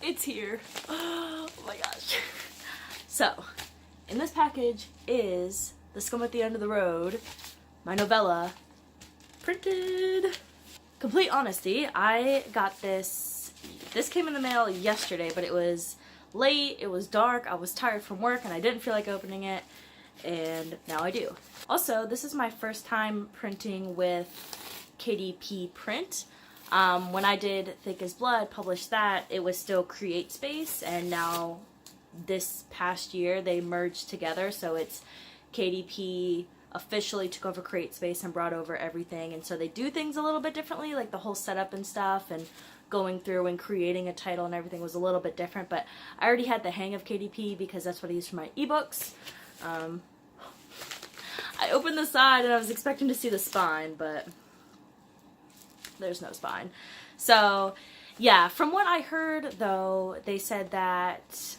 It's here. Oh my gosh. So, in this package is The Scum at the End of the Road, my novella, printed. Complete honesty, I got this came in the mail yesterday, but it was late, it was dark, I was tired from work, and I didn't feel like opening it, and now I do. Also, this is my first time printing with KDP print. When I did Thick as Blood, published that, it was still Create Space, and now this past year they merged together, so it's KDP officially took over Create Space and brought over everything, and so they do things a little bit differently, like the whole setup and stuff, and going through and creating a title and everything was a little bit different, but I already had the hang of KDP because that's what I use for my ebooks. I opened the side and I was expecting to see the spine, but there's no spine. So yeah, from what I heard though, they said that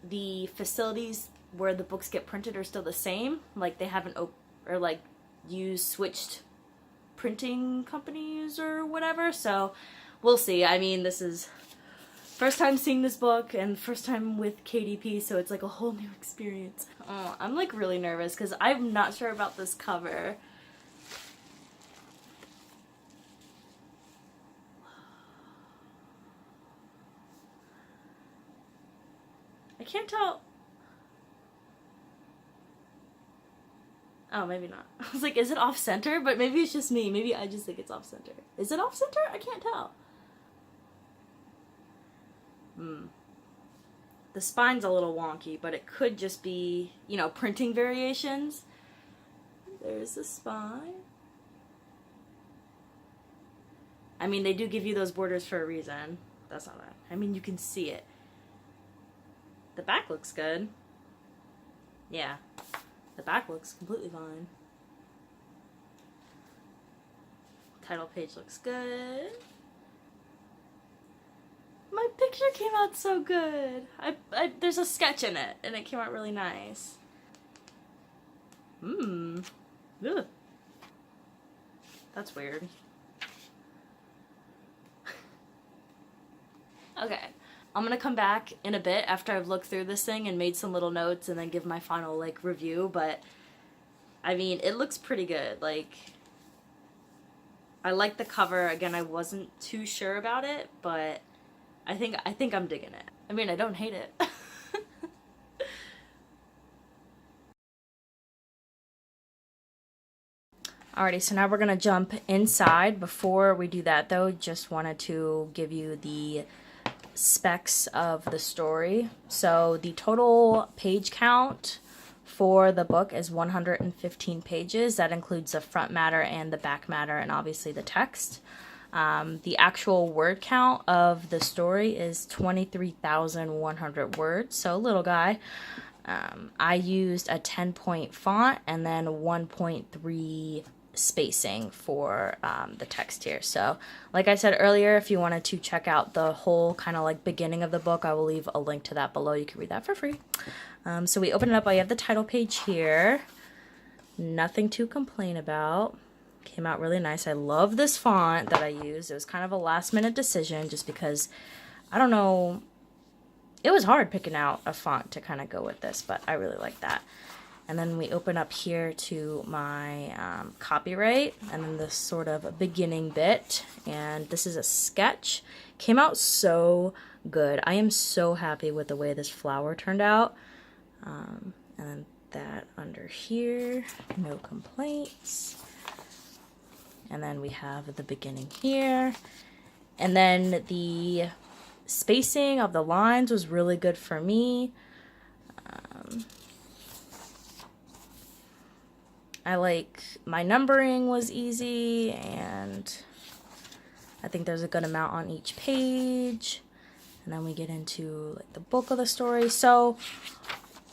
the facilities where the books get printed are still the same, like they haven't switched printing companies or whatever, so we'll see. I mean, this is first time seeing this book and first time with KDP, so it's like a whole new experience. Oh, I'm like really nervous because I'm not sure about this cover. I can't tell. Oh, maybe not. I was like, is it off center? But maybe it's just me. Maybe I just think it's off center. Is it off center? I can't tell. The spine's a little wonky, but it could just be, you know, printing variations. There's the spine. I mean, they do give you those borders for a reason. That's not that. I mean, you can see it. The back looks good. Yeah. The back looks completely fine. Title page looks good. My picture came out so good. There's a sketch in it, and it came out really nice. Ugh. That's weird. Okay. I'm gonna come back in a bit after I've looked through this thing and made some little notes and then give my final, like, review, but, I mean, it looks pretty good. Like, I like the cover. Again, I wasn't too sure about it, but I think I'm digging it. I mean, I don't hate it. Alrighty, so now we're gonna jump inside. Before we do that, though, just wanted to give you the specs of the story. So the total page count for the book is 115 pages. That includes the front matter and the back matter and obviously the text. The actual word count of the story is 23,100 words, so a little guy. I used a 10-point font and then 1.3 spacing for the text here. So like I said earlier, if you wanted to check out the whole kind of like beginning of the book, I will leave a link to that below. You can read that for free. So we open it up. I have the title page here. Nothing to complain about. Came out really nice. I love this font that I used. It was kind of a last minute decision just because, I don't know, it was hard picking out a font to kind of go with this, but I really like that. And then we open up here to my copyright and then this sort of beginning bit. And this is a sketch. Came out so good. I am so happy with the way this flower turned out. And then that under here, no complaints. And then we have the beginning here. And then the spacing of the lines was really good for me. I like my numbering was easy, and I think there's a good amount on each page. And then we get into like the book of the story. So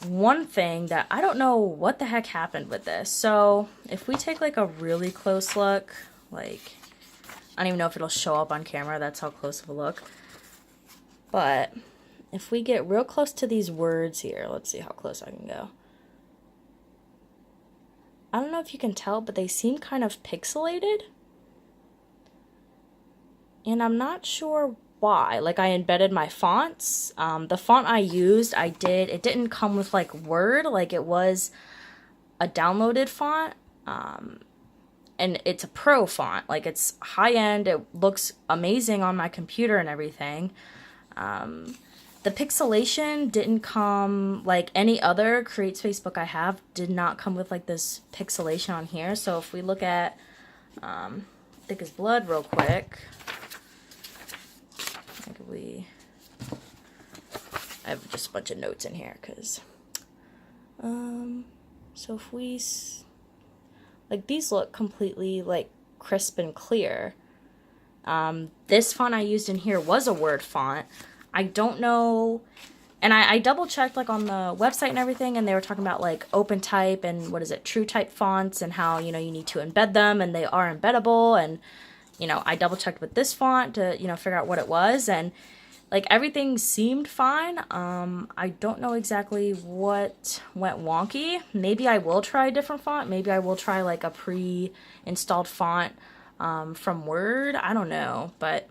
one thing that I don't know what the heck happened with this. So if we take like a really close look, like I don't even know if it'll show up on camera, that's how close of a look. But if we get real close to these words here, let's see how close I can go. I don't know if you can tell, but they seem kind of pixelated. And I'm not sure why. Like, I embedded my fonts. The font I used, it didn't come with like Word, like it was a downloaded font. And it's a pro font, like it's high end, it looks amazing on my computer and everything. The pixelation didn't come like any other Create Spacebook I have, did not come with like this pixelation on here. So if we look at Thick as Blood real quick, I have just a bunch of notes in here because so if we like, these look completely like crisp and clear. This font I used in here was a Word font. I don't know, and I double checked like on the website and everything, and they were talking about like open type and what is it, true type fonts, and how, you know, you need to embed them and they are embeddable. And, you know, I double checked with this font to, you know, figure out what it was, and like everything seemed fine. I don't know exactly what went wonky. Maybe I will try a different font. Maybe I will try like a pre-installed font from Word. I don't know, but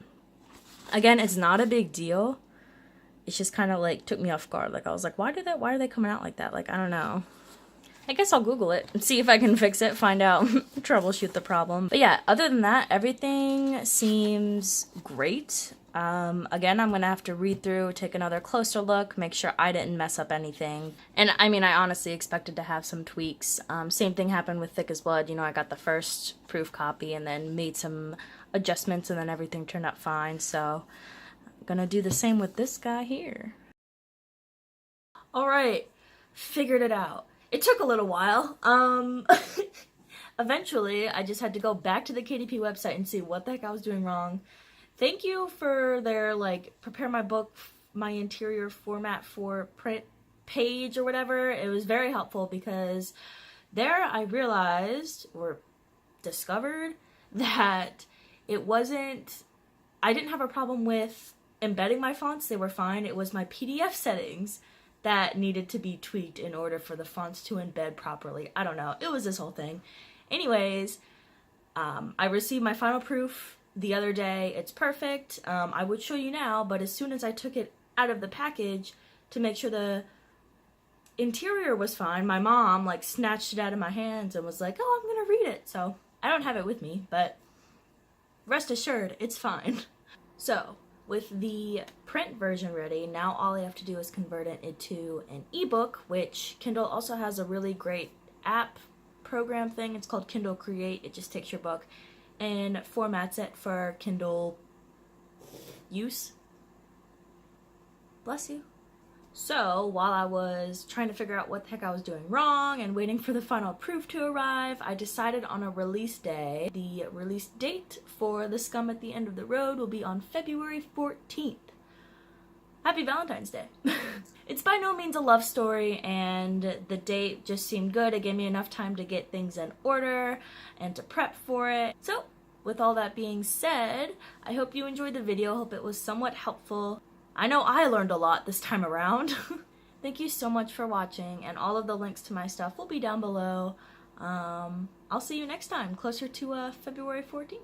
again, it's not a big deal. It's just kind of like took me off guard. Like I was like, why are they coming out like that? Like, I don't know. I guess I'll Google it and see if I can fix it, find out, troubleshoot the problem. But yeah, other than that, everything seems great. Again, I'm gonna have to read through, take another closer look, make sure I didn't mess up anything. And I mean, I honestly expected to have some tweaks. Same thing happened with Thick as Blood. You know, I got the first proof copy and then made some adjustments, and then everything turned out fine. So I'm gonna do the same with this guy here. All right, figured it out. It took a little while. Eventually, I just had to go back to the KDP website and see what the heck I was doing wrong. Thank you for their, like, prepare my book, my interior format for print page or whatever. It was very helpful because there I realized or discovered that it wasn't, I didn't have a problem with embedding my fonts. They were fine. It was my PDF settings that needed to be tweaked in order for the fonts to embed properly. I don't know. It was this whole thing. Anyways, I received my final proof the other day. It's perfect. I would show you now, but as soon as I took it out of the package to make sure the interior was fine, my mom like snatched it out of my hands and was like, oh, I'm gonna read it. So I don't have it with me, but rest assured, it's fine. So with the print version ready, now all I have to do is convert it into an ebook, which Kindle also has a really great app program thing. It's called Kindle Create. It just takes your book and formats it for Kindle use. Bless you. So while I was trying to figure out what the heck I was doing wrong and waiting for the final proof to arrive, I decided on a release day. The release date for The Scum at the End of the Road will be on February 14th. Happy Valentine's Day. It's by no means a love story, and the date just seemed good. It gave me enough time to get things in order and to prep for it. So with all that being said, I hope you enjoyed the video. Hope it was somewhat helpful. I know I learned a lot this time around. Thank you so much for watching, and all of the links to my stuff will be down below. I'll see you next time, closer to February 14th.